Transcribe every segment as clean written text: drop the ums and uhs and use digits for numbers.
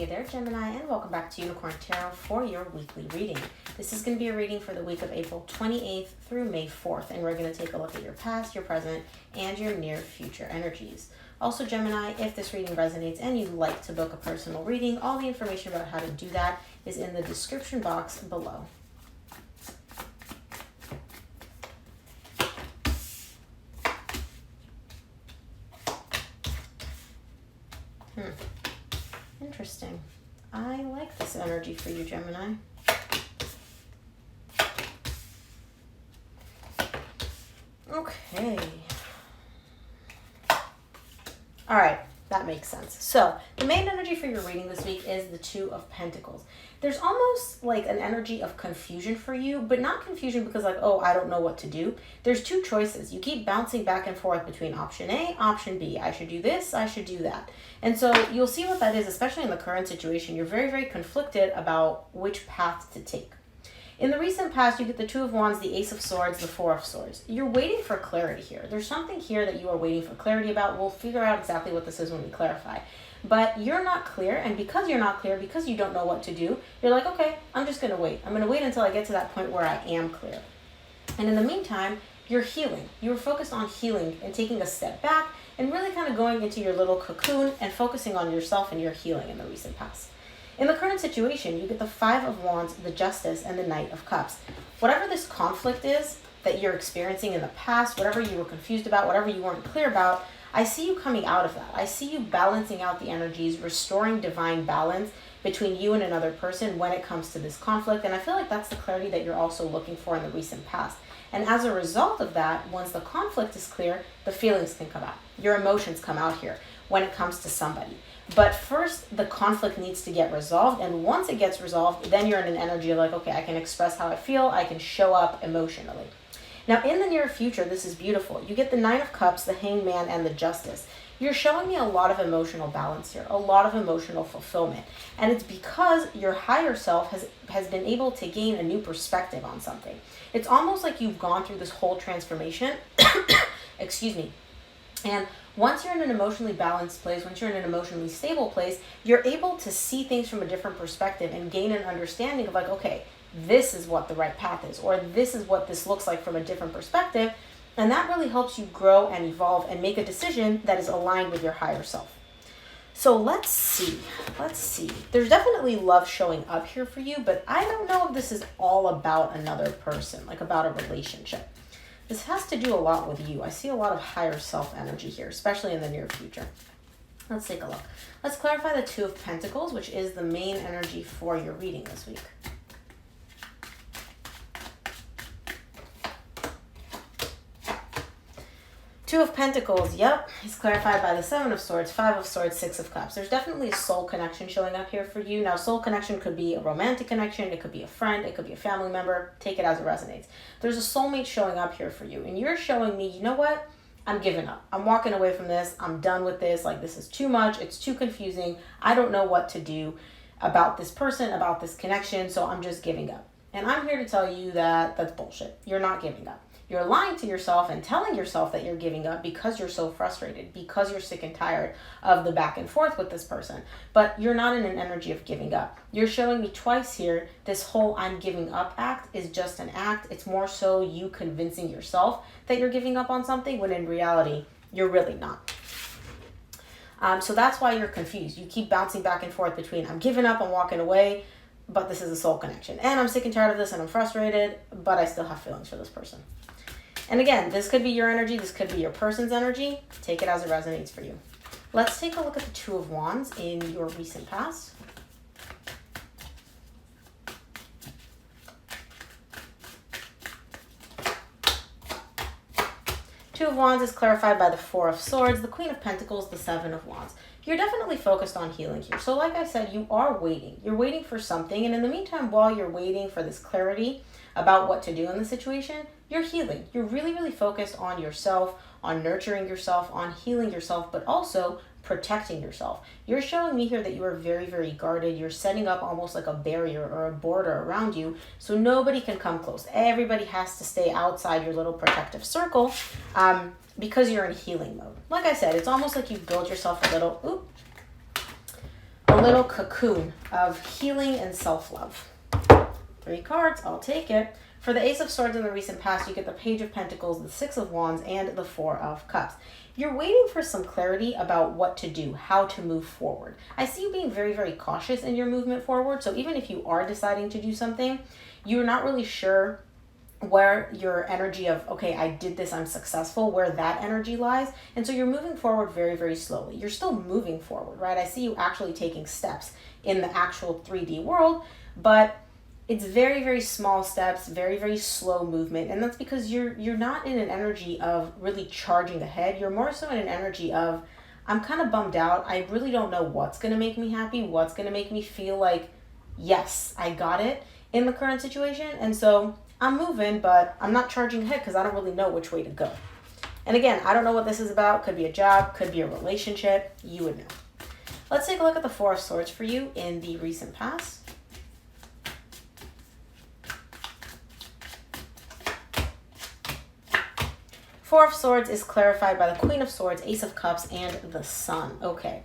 Hey there, Gemini, and welcome back to Unicorn Tarot for your weekly reading. This is going to be a reading for the week of April 28th through May 4th, and we're going to take a look at your past, your present, and your near future energies. Also, Gemini, if this reading resonates and you'd like to book a personal reading, all the information about how to do that is in the description box below. Interesting. I like this energy for you, Gemini. Okay. All right, that makes sense. So the main energy for your reading this week is the Two of Pentacles. There's almost like an energy of confusion for you, but not confusion because like, oh, I don't know what to do. There's two choices. You keep bouncing back and forth between option A, option B. I should do this, I should do that. And so you'll see what that is, especially in the current situation. You're very, very conflicted about which path to take. In the recent past, you get the Two of Wands, the Ace of Swords, the Four of Swords. You're waiting for clarity here. There's something here that you are waiting for clarity about. We'll figure out exactly what this is when we clarify. But you're not clear, and because you're not clear, because you don't know what to do, you're like, okay, I'm just going to wait. I'm going to wait until I get to that point where I am clear. And in the meantime, you're healing. You're focused on healing and taking a step back and really kind of going into your little cocoon and focusing on yourself and your healing in the recent past. In the current situation, you get the Five of Wands, the Justice, and the Knight of Cups. Whatever this conflict is that you're experiencing in the past, whatever you were confused about, whatever you weren't clear about, I see you coming out of that. I see you balancing out the energies, restoring divine balance between you and another person when it comes to this conflict. And I feel like that's the clarity that you're also looking for in the recent past. And as a result of that, once the conflict is clear, the feelings can come out. Your emotions come out here when it comes to somebody. But first, the conflict needs to get resolved. And once it gets resolved, then you're in an energy of like, okay, I can express how I feel. I can show up emotionally. Now, in the near future, this is beautiful. You get the Nine of Cups, the Hangman, and the Justice. You're showing me a lot of emotional balance here, a lot of emotional fulfillment. And it's because your higher self has been able to gain a new perspective on something. It's almost like you've gone through this whole transformation. Excuse me. And once you're in an emotionally balanced place, once you're in an emotionally stable place, you're able to see things from a different perspective and gain an understanding of like, okay, this is what the right path is, or this is what this looks like from a different perspective. And that really helps you grow and evolve and make a decision that is aligned with your higher self. So let's see. There's definitely love showing up here for you, but I don't know if this is all about another person, like about a relationship. This has to do a lot with you. I see a lot of higher self energy here, especially in the near future. Let's take a look. Let's clarify the Two of Pentacles, which is the main energy for your reading this week. Two of Pentacles, yep, is clarified by the Seven of Swords, Five of Swords, Six of Cups. There's definitely a soul connection showing up here for you. Now, soul connection could be a romantic connection, it could be a friend, it could be a family member. Take it as it resonates. There's a soulmate showing up here for you, and you're showing me, you know what? I'm giving up. I'm walking away from this. I'm done with this. Like, this is too much. It's too confusing. I don't know what to do about this person, about this connection, so I'm just giving up. And I'm here to tell you that that's bullshit. You're not giving up. You're lying to yourself and telling yourself that you're giving up because you're so frustrated, because you're sick and tired of the back and forth with this person. But you're not in an energy of giving up. You're showing me twice here, this whole I'm giving up act is just an act. It's more so you convincing yourself that you're giving up on something when in reality, you're really not. So that's why you're confused. You keep bouncing back and forth between I'm giving up, I'm walking away, but this is a soul connection. And I'm sick and tired of this and I'm frustrated, but I still have feelings for this person. And again, this could be your energy. This could be your person's energy. Take it as it resonates for you. Let's take a look at the Two of Wands in your recent past. Two of Wands is clarified by the Four of Swords, the Queen of Pentacles, the Seven of Wands. You're definitely focused on healing here. So like I said, you are waiting. You're waiting for something. And in the meantime, while you're waiting for this clarity about what to do in the situation, you're healing. You're really, really focused on yourself, on nurturing yourself, on healing yourself, but also protecting yourself. You're showing me here that you are very, very guarded. You're setting up almost like a barrier or a border around you so nobody can come close. Everybody has to stay outside your little protective circle because you're in healing mode. Like I said, it's almost like you've built yourself a little, a little cocoon of healing and self-love. 3 cards, I'll take it. For the Ace of Swords in the recent past, you get the Page of Pentacles, the 6 of Wands, and the 4 of Cups. You're waiting for some clarity about what to do, how to move forward. I see you being very, very cautious in your movement forward. So even if you are deciding to do something, you're not really sure where your energy of, okay, I did this, I'm successful, where that energy lies. And so you're moving forward very, very slowly. You're still moving forward, right? I see you actually taking steps in the actual 3D world, but it's very, very small steps, very, very slow movement. And that's because you're not in an energy of really charging ahead. You're more so in an energy of, I'm kind of bummed out. I really don't know what's going to make me happy, what's going to make me feel like, yes, I got it in the current situation. And so I'm moving, but I'm not charging ahead because I don't really know which way to go. And again, I don't know what this is about. Could be a job, could be a relationship. You would know. Let's take a look at the 4 of Swords for you in the recent past. Four of Swords is clarified by the Queen of Swords, Ace of Cups, and the Sun. Okay,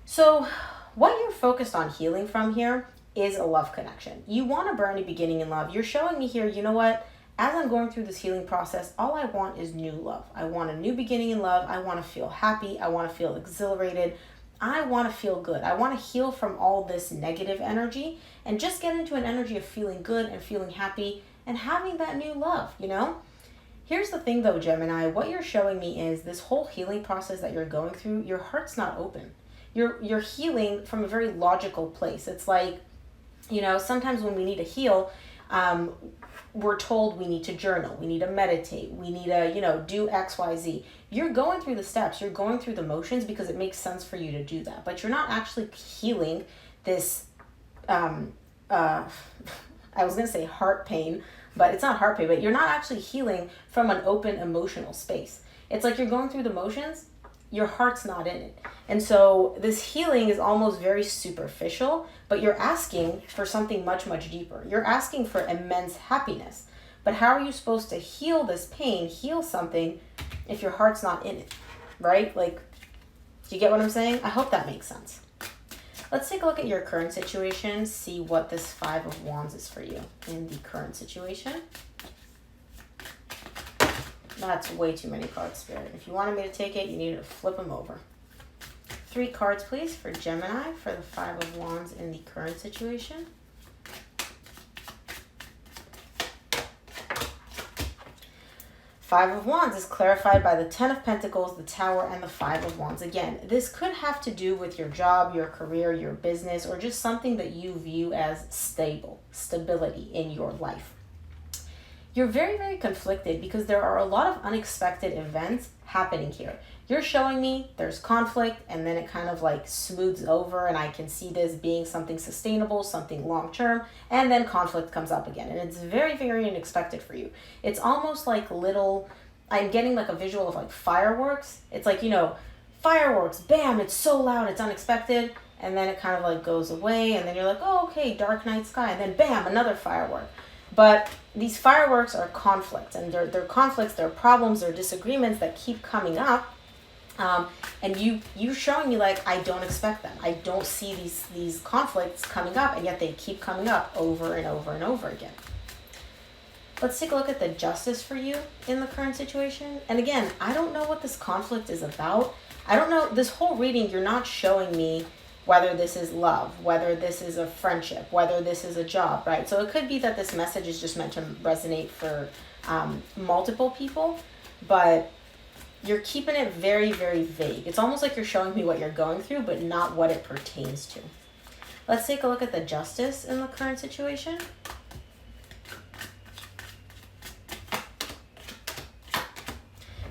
so what you're focused on healing from here is a love connection. You want a brand new beginning in love. You're showing me here, you know what? As I'm going through this healing process, all I want is new love. I want a new beginning in love. I want to feel happy. I want to feel exhilarated. I want to feel good. I want to heal from all this negative energy and just get into an energy of feeling good and feeling happy and having that new love, you know? Here's the thing though, Gemini, what you're showing me is this whole healing process that you're going through, your heart's not open. You're healing from a very logical place. It's like, you know, sometimes when we need to heal, we're told we need to journal, we need to meditate, we need to, you know, do X, Y, Z. You're going through the steps, you're going through the motions because it makes sense for you to do that. But you're not actually healing this, I was going to say heart pain, but it's not heart pain, but you're not actually healing from an open emotional space. It's like you're going through the motions, your heart's not in it. And so this healing is almost very superficial, but you're asking for something much, much deeper. You're asking for immense happiness. But how are you supposed to heal this pain, heal something, if your heart's not in it, right? Like, do you get what I'm saying? I hope that makes sense. Let's take a look at your current situation, see what this 5 of Wands is for you in the current situation. That's way too many cards, Spirit. If you wanted me to take it, you needed to flip them over. 3 cards, please, for Gemini for the 5 of Wands in the current situation. Five of Wands is clarified by the 10 of Pentacles, the Tower, and the 5 of Wands. Again, this could have to do with your job, your career, your business, or just something that you view as stability in your life. You're very, very conflicted because there are a lot of unexpected events happening here. You're showing me there's conflict and then it kind of like smooths over and I can see this being something sustainable, something long-term, and then conflict comes up again. And it's very, very unexpected for you. It's almost like I'm getting like a visual of like fireworks. It's like, you know, fireworks, bam, it's so loud, it's unexpected. And then it kind of like goes away and then you're like, oh, okay, dark night sky. And then bam, another firework. But these fireworks are conflicts and they're conflicts, they're problems, they're disagreements that keep coming up. And you showing me like, I don't expect them. I don't see these conflicts coming up, and yet they keep coming up over and over and over again. Let's take a look at the Justice for you in the current situation. And again, I don't know what this conflict is about. I don't know, this whole reading, you're not showing me whether this is love, whether this is a friendship, whether this is a job, right? So it could be that this message is just meant to resonate for multiple people, but you're keeping it very, very vague. It's almost like you're showing me what you're going through, but not what it pertains to. Let's take a look at the Justice in the current situation.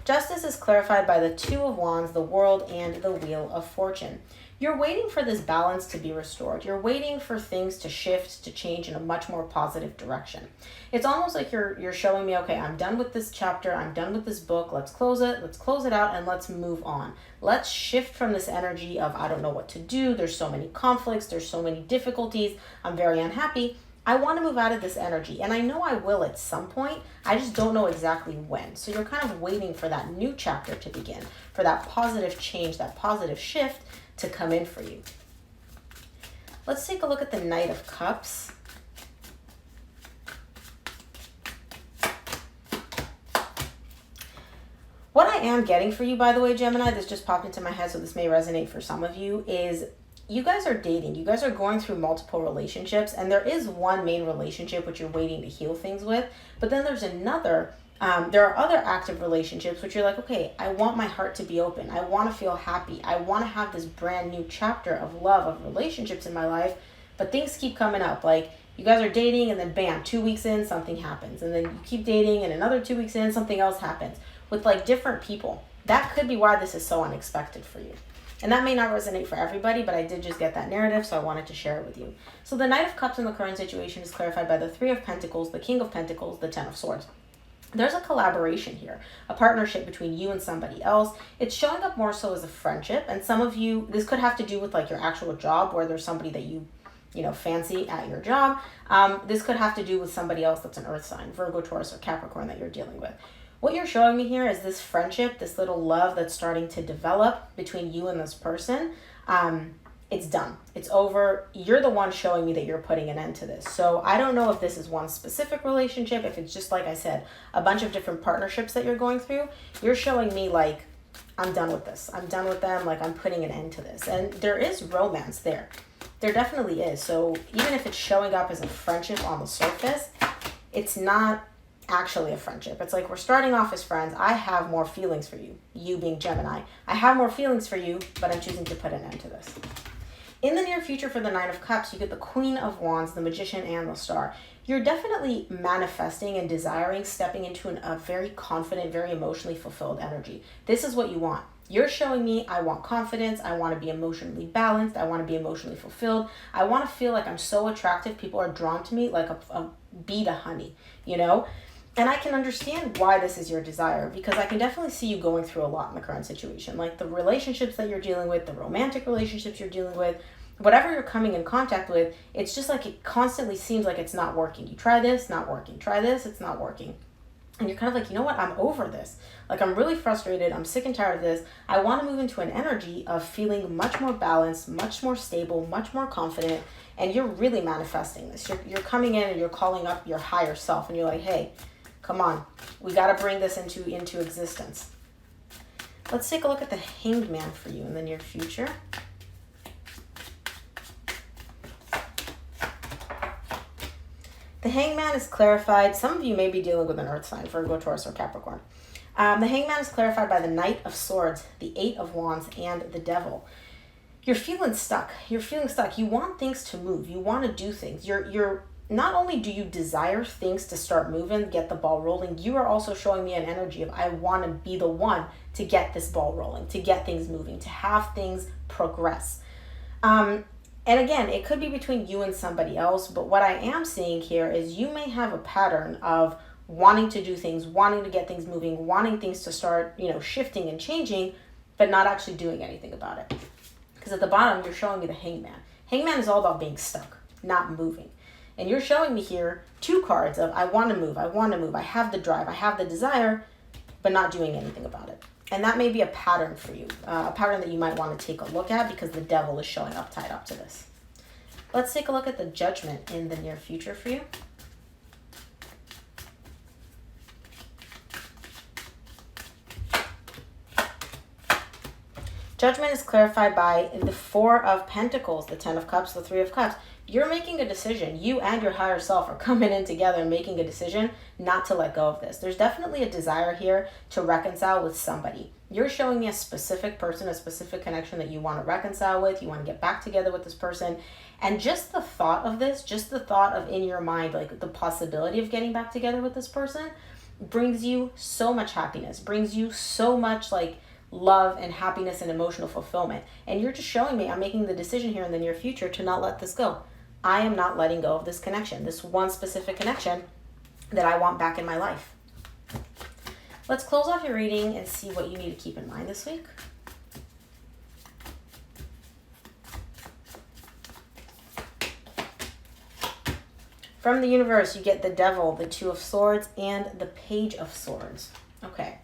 Justice is clarified by the 2 of Wands, the World, and the Wheel of Fortune. You're waiting for this balance to be restored. You're waiting for things to shift, to change in a much more positive direction. It's almost like you're showing me, okay, I'm done with this chapter. I'm done with this book. Let's close it out, and let's move on. Let's shift from this energy of, I don't know what to do. There's so many conflicts. There's so many difficulties. I'm very unhappy. I want to move out of this energy, and I know I will at some point. I just don't know exactly when. So you're kind of waiting for that new chapter to begin, for that positive change, that positive shift to come in for you. Let's take a look at the Knight of Cups. What I am getting for you, by the way, Gemini, this just popped into my head, so this may resonate for some of you, is you guys are dating. You guys are going through multiple relationships, and there is one main relationship which you're waiting to heal things with, but then there's another, there are other active relationships which you're like, okay, I want my heart to be open. I want to feel happy. I want to have this brand new chapter of love, of relationships in my life, but things keep coming up. Like, you guys are dating, and then bam, 2 weeks in, something happens. And then you keep dating, and another 2 weeks in, something else happens. With like different people. That could be why this is so unexpected for you. And that may not resonate for everybody, but I did just get that narrative, so I wanted to share it with you. So the Knight of Cups in the current situation is clarified by the Three of Pentacles, the King of Pentacles, the Ten of Swords. There's a collaboration here, a partnership between you and somebody else. It's showing up more so as a friendship, and some of you, this could have to do with like your actual job, where there's somebody that you fancy at your job. This could have to do with somebody else that's an earth sign, Virgo, Taurus, or Capricorn that you're dealing with. What you're showing me here is this friendship, this little love that's starting to develop between you and this person. It's done. It's over. You're the one showing me that you're putting an end to this. So I don't know if this is one specific relationship, if it's just, like I said, a bunch of different partnerships that you're going through. You're showing me like, I'm done with this. I'm done with them. Like, I'm putting an end to this. And there is romance there. There definitely is. So even if it's showing up as a friendship on the surface, it's not actually a friendship. It's like, we're starting off as friends. I have more feelings for you, you being Gemini. I have more feelings for you, but I'm choosing to put an end to this. In the near future for the Nine of Cups, you get the Queen of Wands, the Magician, and the Star. You're definitely manifesting and desiring, stepping into a very confident, very emotionally fulfilled energy. This is what you want. You're showing me, I want confidence. I want to be emotionally balanced. I want to be emotionally fulfilled. I want to feel like I'm so attractive. People are drawn to me like a bee to honey, And I can understand why this is your desire, because I can definitely see you going through a lot in the current situation. Like the relationships that you're dealing with, the romantic relationships you're dealing with, whatever you're coming in contact with, it's just like it constantly seems like it's not working. You try this, not working. Try this, it's not working. And you're kind of like, you know what? I'm over this. Like, I'm really frustrated. I'm sick and tired of this. I want to move into an energy of feeling much more balanced, much more stable, much more confident. And you're really manifesting this. You're coming in and you're calling up your higher self. And you're like, hey, come on. We got to bring this into existence. Let's take a look at the Hanged Man for you in the near future. The Hanged Man is clarified. Some of you may be dealing with an earth sign, Virgo, Taurus, or Capricorn. The Hanged Man is clarified by the Knight of Swords, the Eight of Wands, and the Devil. You're feeling stuck. You're feeling stuck. You want things to move. You want to do things. You're not only do you desire things to start moving, get the ball rolling, you are also showing me an energy of, I want to be the one to get this ball rolling, to get things moving, to have things progress. And again, it could be between you and somebody else, but what I am seeing here is you may have a pattern of wanting to do things, wanting to get things moving, wanting things to start, shifting and changing, but not actually doing anything about it. Because at the bottom, you're showing me the Hanged Man. Hanged Man is all about being stuck, not moving. And you're showing me here 2 cards of, I want to move, I have the drive, I have the desire, but not doing anything about it. And that may be a pattern for you, a pattern that you might want to take a look at, because the Devil is showing up tied up to this. Let's take a look at the Judgment in the near future for you. Judgment is clarified by the Four of Pentacles, the Ten of Cups, the Three of Cups. You're making a decision. You and your higher self are coming in together and making a decision not to let go of this. There's definitely a desire here to reconcile with somebody. You're showing me a specific person, a specific connection that you want to reconcile with. You want to get back together with this person. And just the thought of this, just the thought of in your mind, like the possibility of getting back together with this person, brings you so much happiness, brings you so much like love and happiness and emotional fulfillment. And you're just showing me I'm making the decision here in the near future to not let this go. I am not letting go of this connection, this one specific connection that I want back in my life. Let's close off your reading and see what you need to keep in mind this week. From the universe, you get the Devil, the Two of Swords, and the Page of Swords. Okay.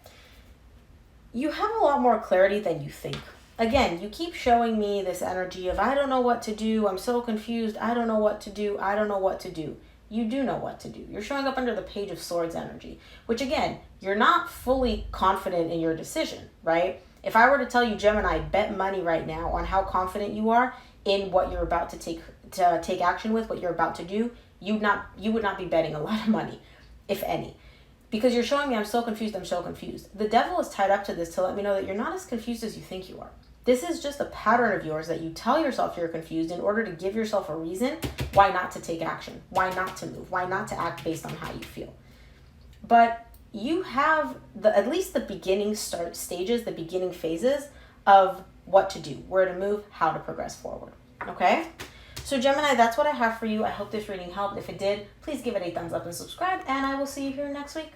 You have a lot more clarity than you think. again, you keep showing me this energy of, I don't know what to do. I'm so confused. I don't know what to do. I don't know what to do. You do know what to do. You're showing up under the Page of Swords energy, which again, you're not fully confident in your decision, right? If I were to tell you, Gemini, bet money right now on how confident you are in what you're about to take action with, what you're about to do, you would not be betting a lot of money, if any. Because you're showing me I'm so confused, I'm so confused. The devil is tied up to this to let me know that you're not as confused as you think you are. This is just a pattern of yours that you tell yourself you're confused in order to give yourself a reason why not to take action, why not to move, why not to act based on how you feel. But you have at least the beginning stages, the beginning phases of what to do, where to move, how to progress forward. Okay? So Gemini, that's what I have for you. I hope this reading helped. If it did, please give it a thumbs up and subscribe, and I will see you here next week.